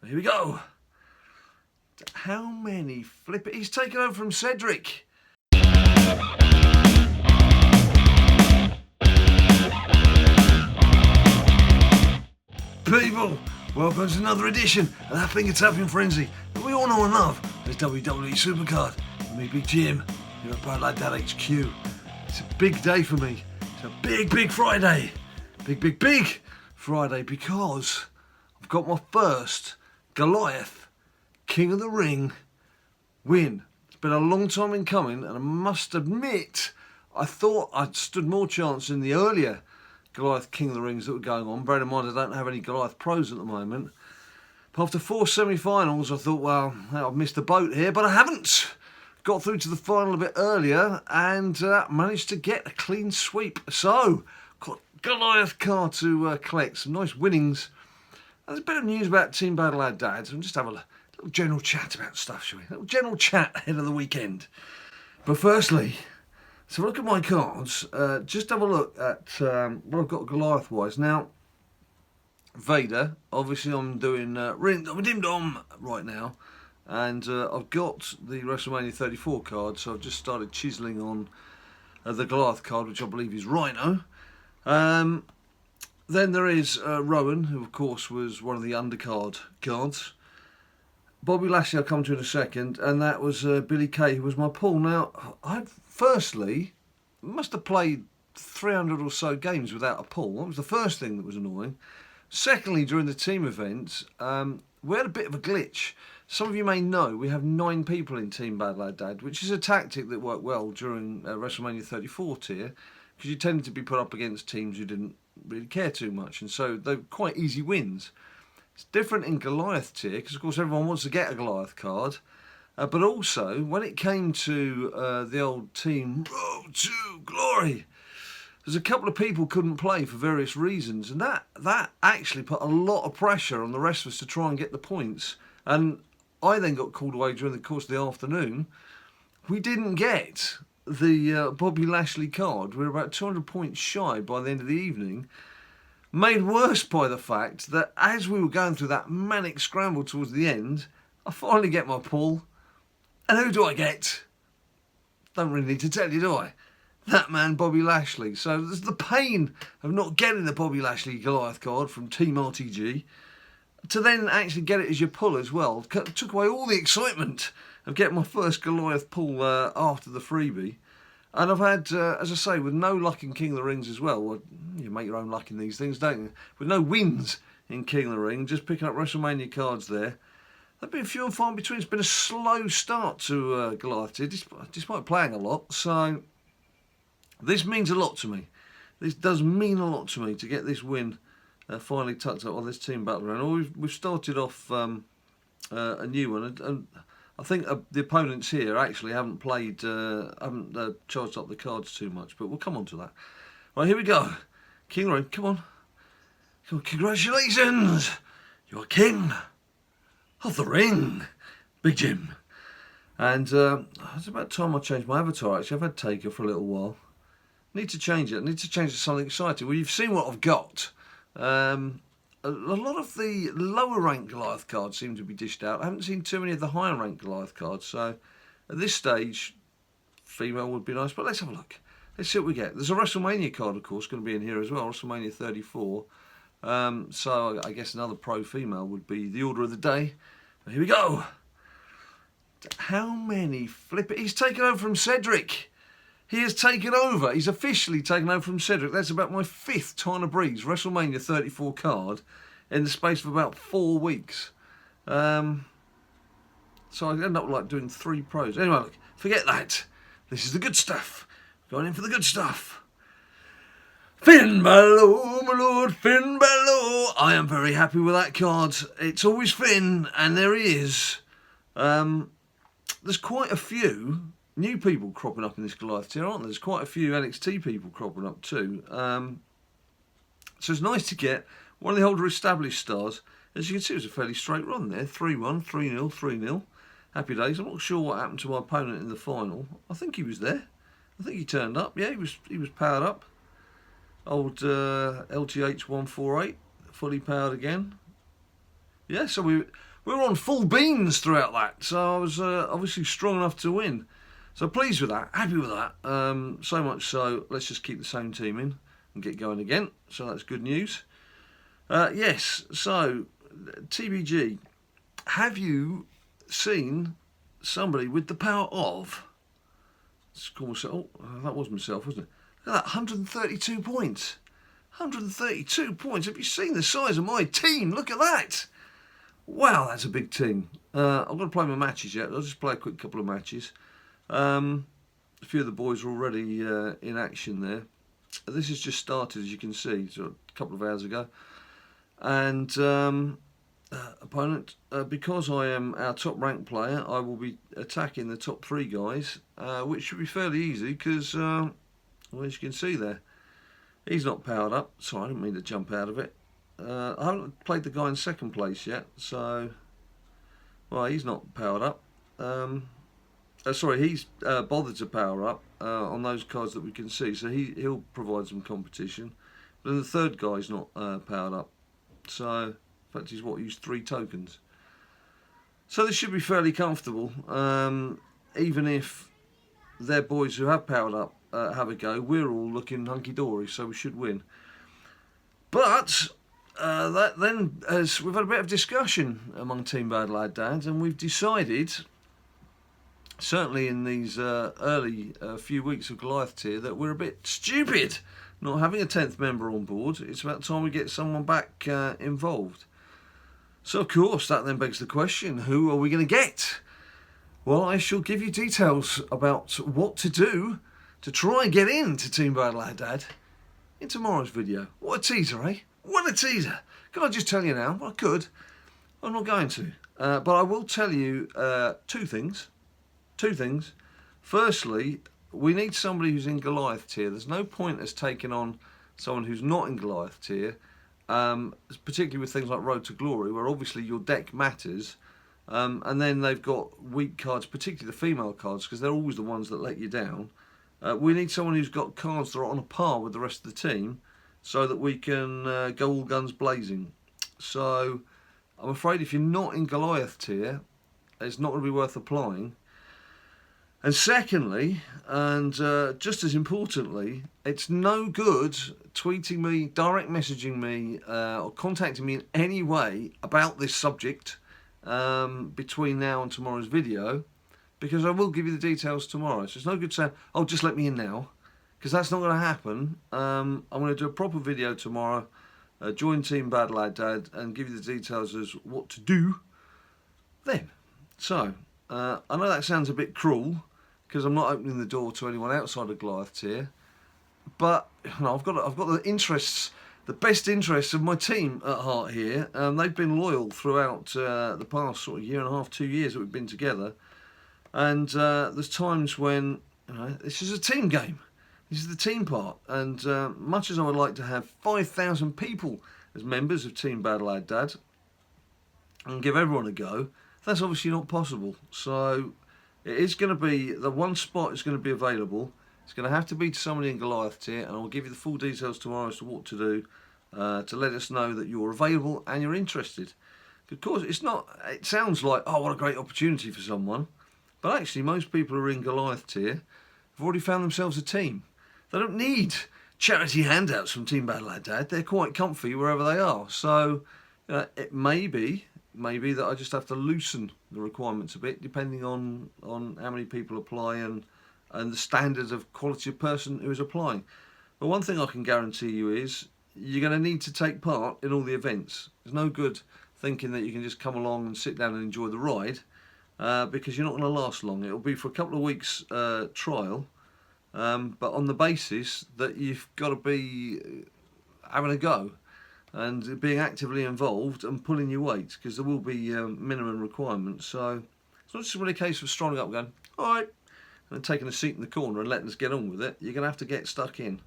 Here we go. How many flip it? He's taken over from Cedric. People, welcome to another edition of that thing it's happening frenzy that we all know and love. It's WWE SuperCard. And me, Big Jim, here at BadLadDad HQ. It's a big day for me. It's a big Friday. Big Friday, because I've got my first Goliath King of the Ring win. It's been a long time in coming, and I must admit, I thought I'd stood more chance in the earlier Goliath King of the Rings that were going on. Bear in mind, I don't have any Goliath pros at the moment. But after 4 semi-finals, I thought, well, I've missed the boat here, but I haven't. Got through to the final a bit earlier and managed to get a clean sweep. So, got Goliath card to collect. Some nice winnings. And there's a bit of news about Team BadLadDad, so we'll just have a little general chat about stuff, shall we? A little general chat ahead of the weekend. But firstly, so look at my cards. Just have a look at what I've got Goliath-wise. Now, Vader, obviously I'm doing Ring Dim Dom right now. And I've got the WrestleMania 34 card, so I've just started chiselling on the Goliath card, which I believe is Rhino. Then there is Rowan, who of course was one of the undercard cards. Bobby Lashley I'll come to in a second, and that was Billy Kay, who was my pull. Now, I firstly must have played 300 or so games without a pull. That was the first thing that was annoying. Secondly, during the team event, we had a bit of a glitch. Some of you may know we have 9 people in Team BadLadDad, which is a tactic that worked well during WrestleMania 34 tier, because you tended to be put up against teams who didn't really care too much, and so they're quite easy wins. It's different in Goliath tier, because of course everyone wants to get a Goliath card, but also when it came to the old team Road to Glory, there's a couple of people couldn't play for various reasons, and that actually put a lot of pressure on the rest of us to try and get the points. And I then got called away during the course of the afternoon. We didn't get the Bobby Lashley card. We were about 200 points shy by the end of the evening. Made worse by the fact that as we were going through that manic scramble towards the end, I finally get my pull. And who do I get? Don't really need to tell you, do I? That man, Bobby Lashley. So there's the pain of not getting the Bobby Lashley Goliath card from Team RTG, to then actually get it as your pull as well. Took away all the excitement of getting my first Goliath pull after the freebie. And I've had, as I say, with no luck in King of the Rings as well. You make your own luck in these things, don't you? With no wins in King of the Ring, just picking up WrestleMania cards there. They've been few and far in between. It's been a slow start to Goliath here, despite playing a lot. So this means a lot to me. This does mean a lot to me to get this win finally tucked up on this team battle round. We've started off a new one, and I think the opponents here actually haven't played, haven't charged up the cards too much, but we'll come on to that. Right, here we go. King of the Ring, come on. Congratulations! You're king of the ring, Big Jim. And it's about time I changed my avatar, actually. I've had Taker for a little while. Need to change it. I need to change it to something exciting. Well, you've seen what I've got. A lot of the lower ranked Goliath cards seem to be dished out. I haven't seen too many of the higher ranked Goliath cards, so at this stage, female would be nice, but let's have a look. Let's see what we get. There's a WrestleMania card, of course, going to be in here as well, WrestleMania 34. So I guess another pro female would be the order of the day. But here we go. How many flip it? He's taken over from Cedric. He has taken over. He's officially taken over from Cedric. That's about my 5th Tyler Breeze WrestleMania 34 card in the space of about 4 weeks. So I end up like doing 3 pros. Anyway, look, forget that. This is the good stuff. Going in for the good stuff. Finn Balor, my lord, Finn Balor. I am very happy with that card. It's always Finn, and there he is. There's quite a few new people cropping up in this Goliath tier, aren't there? There's quite a few NXT people cropping up too. So it's nice to get one of the older established stars. As you can see, it was a fairly straight run there. 3-1, 3-0, 3-0. Happy days. I'm not sure what happened to my opponent in the final. I think he was there. I think he turned up. Yeah, he was powered up. Old LTH 148, fully powered again. Yeah, so we were on full beans throughout that, so I was obviously strong enough to win. So pleased with that, happy with that. So much so, let's just keep the same team in and get going again. So that's good news. Yes, so TBG, have you seen somebody with the power of? Let's call myself. Oh, that was myself, wasn't it? Look at that, 132 points. 132 points. Have you seen the size of my team? Look at that. Wow, that's a big team. I'm going to play my matches yet. I'll just play a quick couple of matches. A few of the boys are already in action there. This has just started, as you can see, so a couple of hours ago. And opponent, because I am our top ranked player, I will be attacking the top 3 guys, which should be fairly easy because, well, as you can see there, he's not powered up. Sorry, I didn't mean to jump out of it. I haven't played the guy in 2nd place yet, so, well, he's not powered up. Sorry, he's bothered to power up on those cards that we can see, so he'll provide some competition. But the 3rd guy's not powered up, so in fact he's used 3 tokens. So this should be fairly comfortable, even if their boys who have powered up have a go. We're all looking hunky-dory, so we should win. But we've had a bit of discussion among Team BadLadDad, and we've decided, certainly in these early few weeks of Goliath tier, that we're a bit stupid not having a 10th member on board. It's about time we get someone back involved. So of course that then begs the question, who are we going to get? Well, I shall give you details about what to do to try and get into Team BadLadDad in tomorrow's video. What a teaser, eh? What a teaser! Can I just tell you now? Well, I could. I'm not going to. But I will tell you 2 things. 2 things. Firstly, we need somebody who's in Goliath tier. There's no point us taking on someone who's not in Goliath tier, particularly with things like Road to Glory, where obviously your deck matters. And then they've got weak cards, particularly the female cards, because they're always the ones that let you down. We need someone who's got cards that are on a par with the rest of the team, so that we can go all guns blazing. So I'm afraid if you're not in Goliath tier, it's not going to be worth applying. And secondly, and just as importantly, it's no good tweeting me, direct messaging me, or contacting me in any way about this subject between now and tomorrow's video, because I will give you the details tomorrow. So it's no good saying, oh, just let me in now, because that's not going to happen. I'm going to do a proper video tomorrow, join Team BadLadDad, and give you the details as what to do then. So, I know that sounds a bit cruel, because I'm not opening the door to anyone outside of Goliath tier, but you know, I've got the interests, the best interests of my team at heart here. They've been loyal throughout the past sort of 1.5 to 2 years that we've been together, and there's times when, you know, this is a team game. This is the team part, and much as I would like to have 5,000 people as members of Team BadLadDad and give everyone a go, that's obviously not possible. So it is going to be, the one spot is going to be available. It's going to have to be to somebody in Goliath tier, and I'll give you the full details tomorrow as to what to do to let us know that you're available and you're interested. Of course, it's not, it sounds like, oh, what a great opportunity for someone, but actually most people who are in Goliath tier have already found themselves a team. They don't need charity handouts from Team BadLadDad. They're quite comfy wherever they are. So it may be that I just have to loosen the requirements a bit, depending on how many people apply and the standards of quality of person who is applying. But one thing I can guarantee you is you're going to need to take part in all the events. There's no good thinking that you can just come along and sit down and enjoy the ride, because you're not going to last long. It'll be for a couple of weeks trial. But on the basis that you've got to be having a go and being actively involved and pulling your weight, because there will be minimum requirements. So it's not just really a case of strolling up and going, all right, and taking a seat in the corner and letting us get on with it. You're going to have to get stuck in.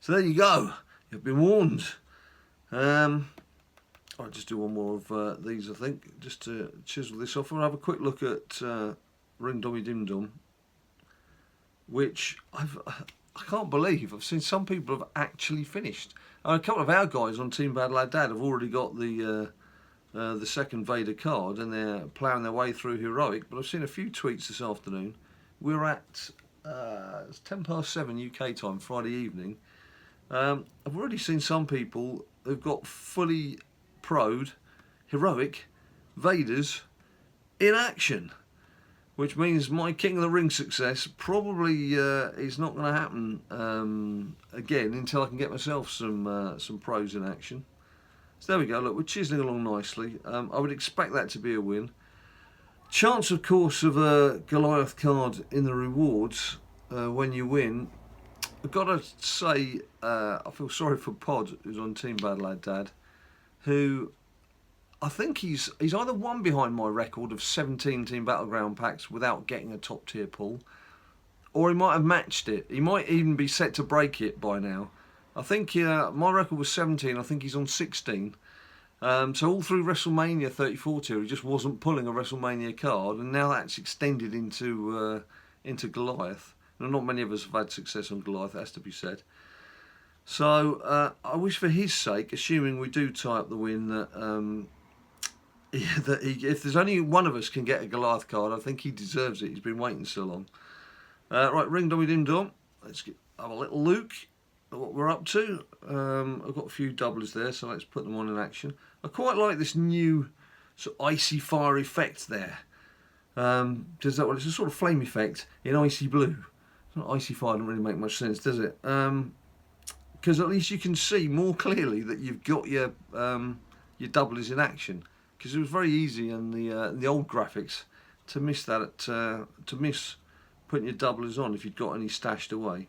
So there you go. You've been warned. I'll just do one more of these, I think, just to chisel this off. We'll have a quick look at Ring Dommy Dim Dom, which I can't believe. I've seen some people have actually finished. A couple of our guys on Team BadLadDad have already got the the second Vader card, and they're ploughing their way through Heroic. But I've seen a few tweets this afternoon. We're at it's 7:10 UK time, Friday evening. I've already seen some people who've got fully pro'd Heroic Vaders in action, which means my King of the Ring success probably is not going to happen again until I can get myself some pros in action. So there we go, look, we're chiseling along nicely. I would expect that to be a win. Chance, of course, of a Goliath card in the rewards when you win. I've got to say, I feel sorry for Pod, who's on Team BadLadDad, who I think he's either one behind my record of 17 Team Battleground packs without getting a top tier pull, or he might have matched it. He might even be set to break it by now. I think my record was 17, I think he's on 16. So all through WrestleMania 34 tier, he just wasn't pulling a WrestleMania card, and now that's extended into Goliath. And not many of us have had success on Goliath, has to be said. So I wish for his sake, assuming we do tie up the win, that if there's only one of us can get a Goliath card, I think he deserves it. He's been waiting so long. Right, ring dummy dim dom. Let's have a little look at what we're up to. I've got a few doublers there, so let's put them on in action. I quite like this new sort of icy fire effect there. Does that? Well, it's a sort of flame effect in icy blue. It's not icy fire, doesn't really make much sense, does it? Because at least you can see more clearly that you've got your doublers in action. Because it was very easy in the old graphics to miss that, to miss putting your doublers on if you'd got any stashed away.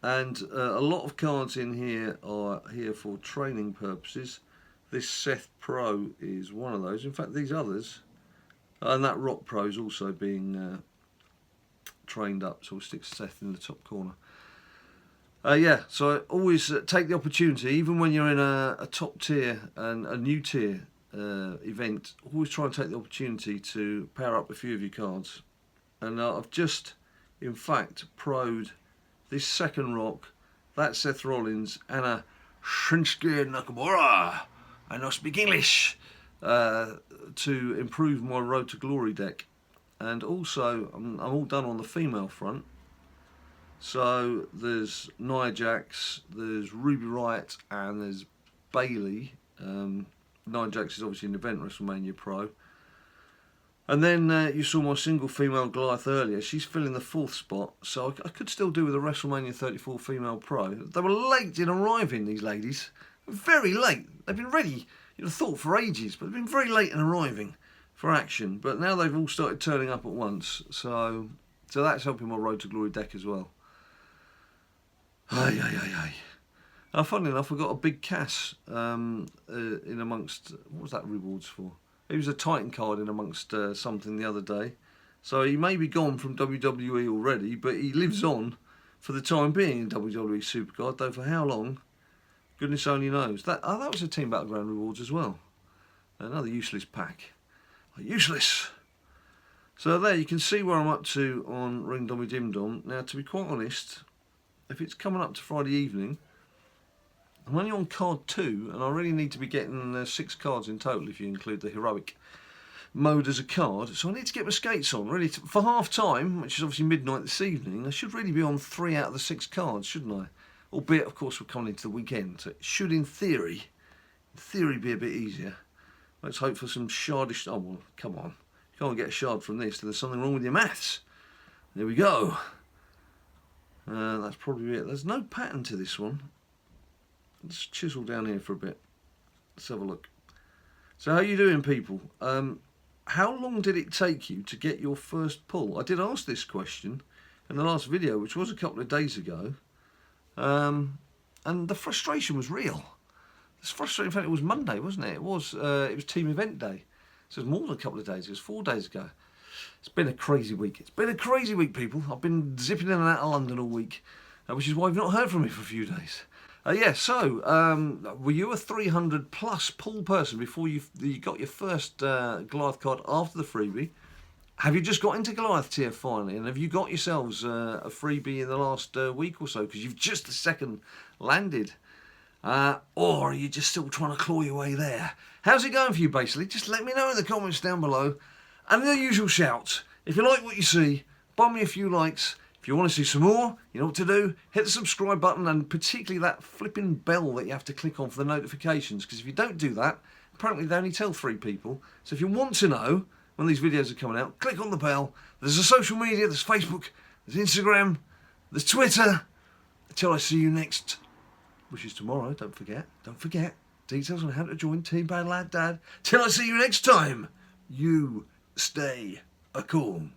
And a lot of cards in here are here for training purposes. This Seth Pro is one of those. In fact, these others, and that Rock Pro is also being trained up. So we'll stick Seth in the top corner. Yeah, so always take the opportunity, even when you're in a top tier and a new tier event, always try and take the opportunity to pair up a few of your cards. And I've just, in fact, pro'd this second Rock, that Seth Rollins, and a Shinsuke Nakamura, I don't speak English, to improve my Road to Glory deck. And also, I'm all done on the female front. So there's Nia Jax, there's Ruby Riott, and there's Bayley. Nia Jax is obviously an event WrestleMania Pro. And then you saw my single female Goliath earlier. She's filling the 4th spot, so I could still do with a WrestleMania 34 female Pro. They were late in arriving, these ladies. Very late. They've been ready, you'd have thought, for ages, but they've been very late in arriving for action. But now they've all started turning up at once, so that's helping my Road to Glory deck as well. Funnily enough, I got a big Cass in amongst, what was that rewards for? He was a Titan card in amongst something the other day. So he may be gone from WWE already, but he lives on for the time being in WWE SuperCard, though for how long, goodness only knows. That was a Team Battleground rewards as well. Another useless pack. Useless! So there, you can see where I'm up to on Ring Dummy Dim Dom. Now, to be quite honest, if it's coming up to Friday evening, I'm only on card 2, and I really need to be getting 6 cards in total if you include the heroic mode as a card. So I need to get my skates on, really. For half time, which is obviously midnight this evening, I should really be on 3 out of the 6 cards, shouldn't I? Albeit, of course, we're coming into the weekend, so it should, in theory, be a bit easier. Let's hope for some shardish... Oh, well, come on. You can't get a shard from this, there's something wrong with your maths. There we go. That's probably it. There's no pattern to this one. Let's chisel down here for a bit. Let's have a look. So how you doing, people? How long did it take you to get your first pull? I did ask this question in the last video, which was a couple of days ago. And the frustration was real. It's frustrating. In fact, it was Monday, wasn't it? It was team event day. So it was more than a couple of days. It was 4 days ago. It's been a crazy week. It's been a crazy week, people. I've been zipping in and out of London all week, which is why you've not heard from me for a few days. Were you a 300 plus pull person before you got your first Goliath card after the freebie? Have you just got into Goliath tier finally, and have you got yourselves a freebie in the last week or so because you've just the second landed? or are you just still trying to claw your way there? How's it going for you, basically? Just let me know in the comments down below. And the usual shouts. If you like what you see, bomb me a few likes. If you want to see some more, you know what to do. Hit the subscribe button, and particularly that flipping bell that you have to click on for the notifications. Because if you don't do that, apparently they only tell 3 people. So if you want to know when these videos are coming out, click on the bell. There's a social media, there's Facebook, there's Instagram, there's Twitter. Until I see you next, which is tomorrow, don't forget. Details on how to join Team BadLadDad. Till I see you next time, you stay a calm.